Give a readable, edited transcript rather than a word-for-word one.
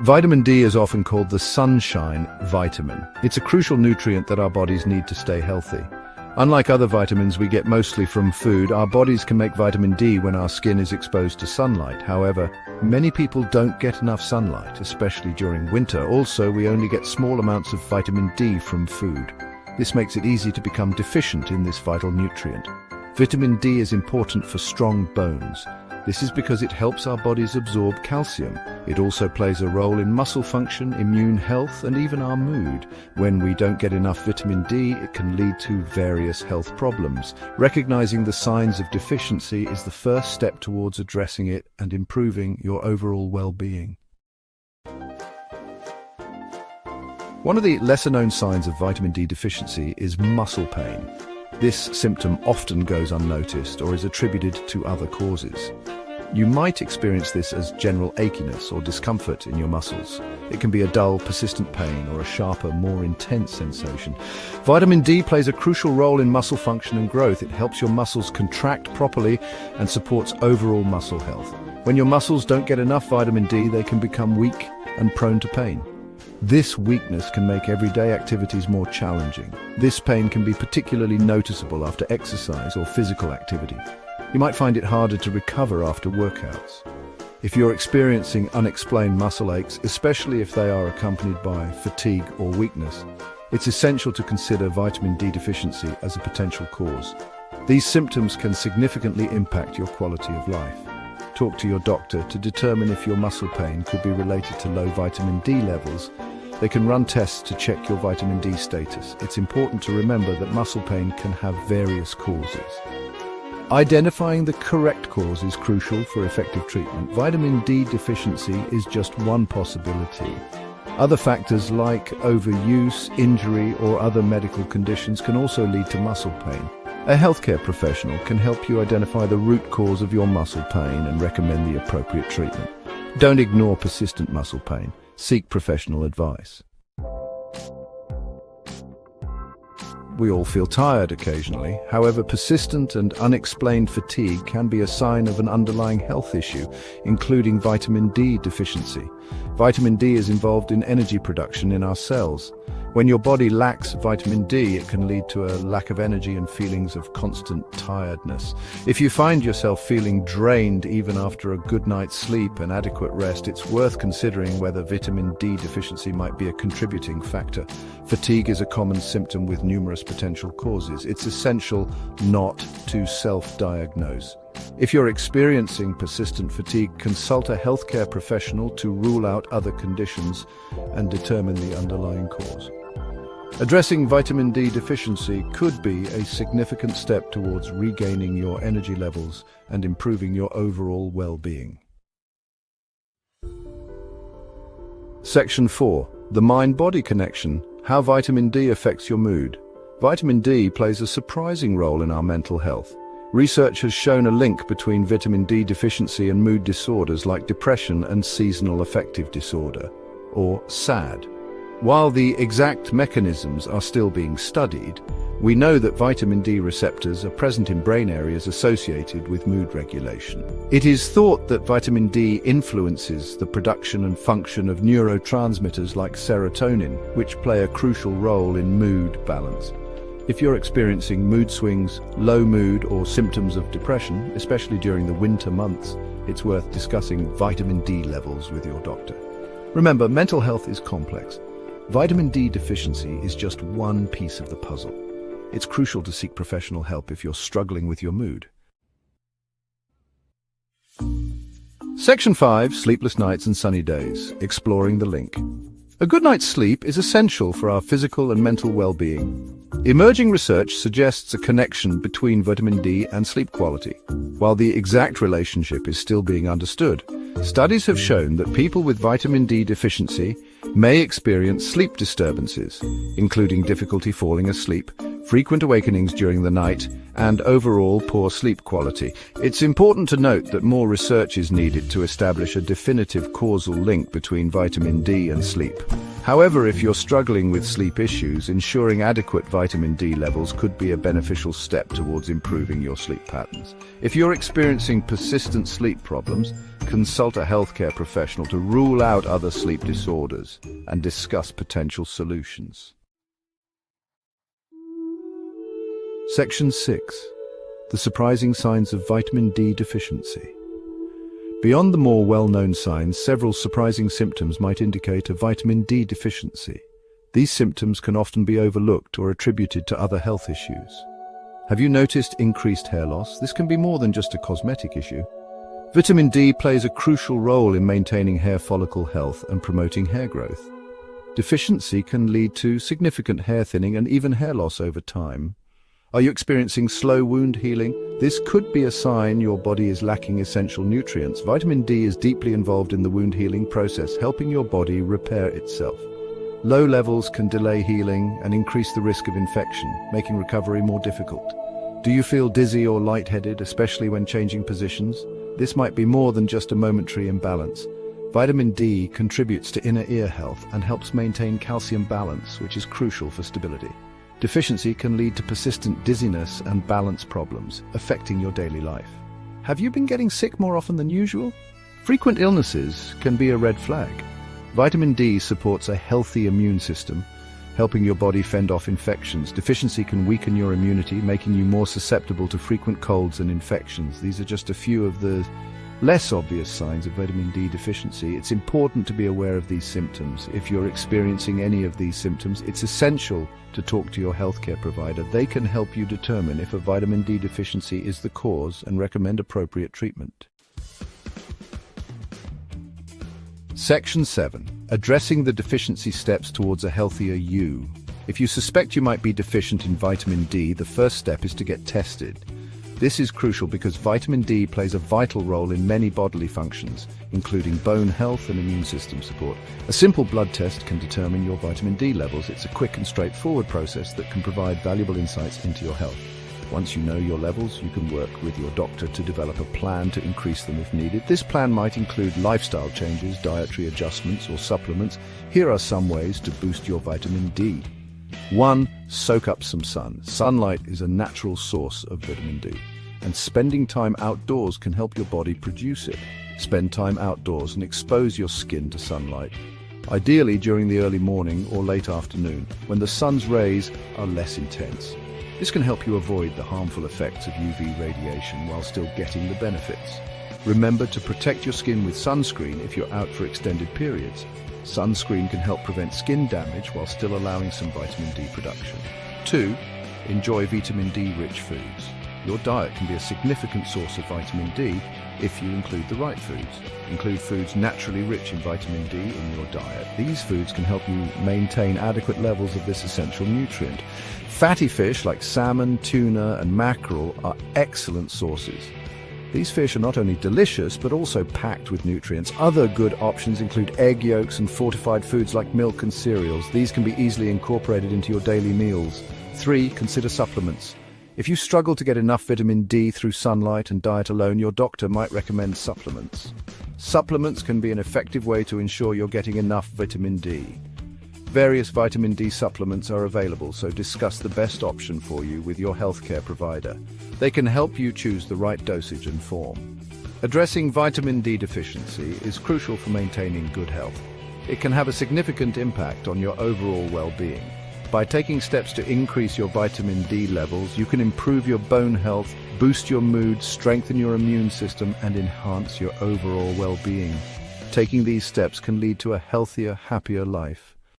Vitamin D is often called the sunshine vitamin. It's a crucial nutrient that our bodies need to stay healthy. Unlike other vitamins we get mostly from food, our bodies can make vitamin D when our skin is exposed to sunlight. However, many people don't get enough sunlight, especially during winter. Also, we only get small amounts of vitamin D from food. This makes it easy to become deficient in this vital nutrient. Vitamin D is important for strong bones. This is because it helps our bodies absorb calcium. It also plays a role in muscle function, immune health, and even our mood. When we don't get enough vitamin D, it can lead to various health problems. Recognizing the signs of deficiency is the first step towards addressing it and improving your overall well-being. One of the lesser-known signs of vitamin D deficiency is muscle pain. This symptom often goes unnoticed or is attributed to other causes. You might experience this as general achiness or discomfort in your muscles. It can be a dull, persistent pain or a sharper, more intense sensation. Vitamin D plays a crucial role in muscle function and growth. It helps your muscles contract properly and supports overall muscle health. When your muscles don't get enough vitamin D, they can become weak and prone to pain. This weakness can make everyday activities more challenging. This pain can be particularly noticeable after exercise or physical activity. You might find it harder to recover after workouts. If you're experiencing unexplained muscle aches, especially if they are accompanied by fatigue or weakness, it's essential to consider vitamin D deficiency as a potential cause. These symptoms can significantly impact your quality of life. Talk to your doctor to determine if your muscle pain could be related to low vitamin D levels. They can run tests to check your vitamin D status. It's important to remember that muscle pain can have various causes. Identifying the correct cause is crucial for effective treatment. Vitamin D deficiency is just one possibility. Other factors like overuse, injury, or other medical conditions can also lead to muscle pain. A healthcare professional can help you identify the root cause of your muscle pain and recommend the appropriate treatment. Don't ignore persistent muscle pain. Seek professional advice. We all feel tired occasionally. However, persistent and unexplained fatigue can be a sign of an underlying health issue, including vitamin D deficiency. Vitamin D is involved in energy production in our cells. When your body lacks vitamin D, it can lead to a lack of energy and feelings of constant tiredness. If you find yourself feeling drained even after a good night's sleep and adequate rest, it's worth considering whether vitamin D deficiency might be a contributing factor. Fatigue is a common symptom with numerous potential causes. It's essential not to self-diagnose. If you're experiencing persistent fatigue, consult a healthcare professional to rule out other conditions and determine the underlying cause. Addressing vitamin D deficiency could be a significant step towards regaining your energy levels and improving your overall well-being. Section 4. The mind-body connection. How vitamin D affects your mood. Vitamin D plays a surprising role in our mental health. Research has shown a link between vitamin D deficiency and mood disorders like depression and seasonal affective disorder, or SAD. While the exact mechanisms are still being studied, we know that vitamin D receptors are present in brain areas associated with mood regulation. It is thought that vitamin D influences the production and function of neurotransmitters like serotonin, which play a crucial role in mood balance. If you're experiencing mood swings, low mood, or symptoms of depression, especially during the winter months, it's worth discussing vitamin D levels with your doctor. Remember, mental health is complex. Vitamin D deficiency is just one piece of the puzzle. It's crucial to seek professional help if you're struggling with your mood. Section 5. Sleepless nights and sunny days. Exploring the link. A good night's sleep is essential for our physical and mental well-being. Emerging research suggests a connection between vitamin D and sleep quality. While the exact relationship is still being understood, studies have shown that people with vitamin D deficiency may experience sleep disturbances, including difficulty falling asleep, frequent awakenings during the night, and overall poor sleep quality. It's important to note that more research is needed to establish a definitive causal link between vitamin D and sleep. However, if you're struggling with sleep issues, ensuring adequate vitamin D levels could be a beneficial step towards improving your sleep patterns. If you're experiencing persistent sleep problems, consult a healthcare professional to rule out other sleep disorders and discuss potential solutions. Section 6. The surprising signs of vitamin D deficiency. Beyond the more well-known signs, several surprising symptoms might indicate a vitamin D deficiency. These symptoms can often be overlooked or attributed to other health issues. Have you noticed increased hair loss? This can be more than just a cosmetic issue. Vitamin D plays a crucial role in maintaining hair follicle health and promoting hair growth. Deficiency can lead to significant hair thinning and even hair loss over time. Are you experiencing slow wound healing? This could be a sign your body is lacking essential nutrients. Vitamin D is deeply involved in the wound healing process, helping your body repair itself. Low levels can delay healing and increase the risk of infection, making recovery more difficult. Do you feel dizzy or lightheaded, especially when changing positions? This might be more than just a momentary imbalance. Vitamin D contributes to inner ear health and helps maintain calcium balance, which is crucial for stability. Deficiency can lead to persistent dizziness and balance problems, affecting your daily life. Have you been getting sick more often than usual? Frequent illnesses can be a red flag. Vitamin D supports a healthy immune system, helping your body fend off infections. Deficiency can weaken your immunity, making you more susceptible to frequent colds and infections. These are just a few of the less obvious signs of vitamin D deficiency. It's important to be aware of these symptoms. If you're experiencing any of these symptoms, it's essential to talk to your healthcare provider. They can help you determine if a vitamin D deficiency is the cause and recommend appropriate treatment. Section 7. Addressing the deficiency steps towards a healthier you. If you suspect you might be deficient in vitamin D, the first step is to get tested. This is crucial because vitamin D plays a vital role in many bodily functions, including bone health and immune system support. A simple blood test can determine your vitamin D levels. It's a quick and straightforward process that can provide valuable insights into your health. Once you know your levels, you can work with your doctor to develop a plan to increase them if needed. This plan might include lifestyle changes, dietary adjustments, or supplements. Here are some ways to boost your vitamin D. 1. Soak up some sun. Sunlight is a natural source of vitamin D, and spending time outdoors can help your body produce it. Spend time outdoors and expose your skin to sunlight, ideally during the early morning or late afternoon, when the sun's rays are less intense. This can help you avoid the harmful effects of UV radiation while still getting the benefits. Remember to protect your skin with sunscreen if you're out for extended periods. Sunscreen can help prevent skin damage while still allowing some vitamin D production. 2. Enjoy vitamin D-rich foods. Your diet can be a significant source of vitamin D if you include the right foods. Include foods naturally rich in vitamin D in your diet. These foods can help you maintain adequate levels of this essential nutrient. Fatty fish like salmon, tuna, and mackerel are excellent sources. These fish are not only delicious, but also packed with nutrients. Other good options include egg yolks and fortified foods like milk and cereals. These can be easily incorporated into your daily meals. 3. Consider supplements. If you struggle to get enough vitamin D through sunlight and diet alone, your doctor might recommend supplements. Supplements can be an effective way to ensure you're getting enough vitamin D. Various vitamin D supplements are available, so discuss the best option for you with your healthcare provider. They can help you choose the right dosage and form. Addressing vitamin D deficiency is crucial for maintaining good health. It can have a significant impact on your overall well-being. By taking steps to increase your vitamin D levels, you can improve your bone health, boost your mood, strengthen your immune system, and enhance your overall well-being. Taking these steps can lead to a healthier, happier life.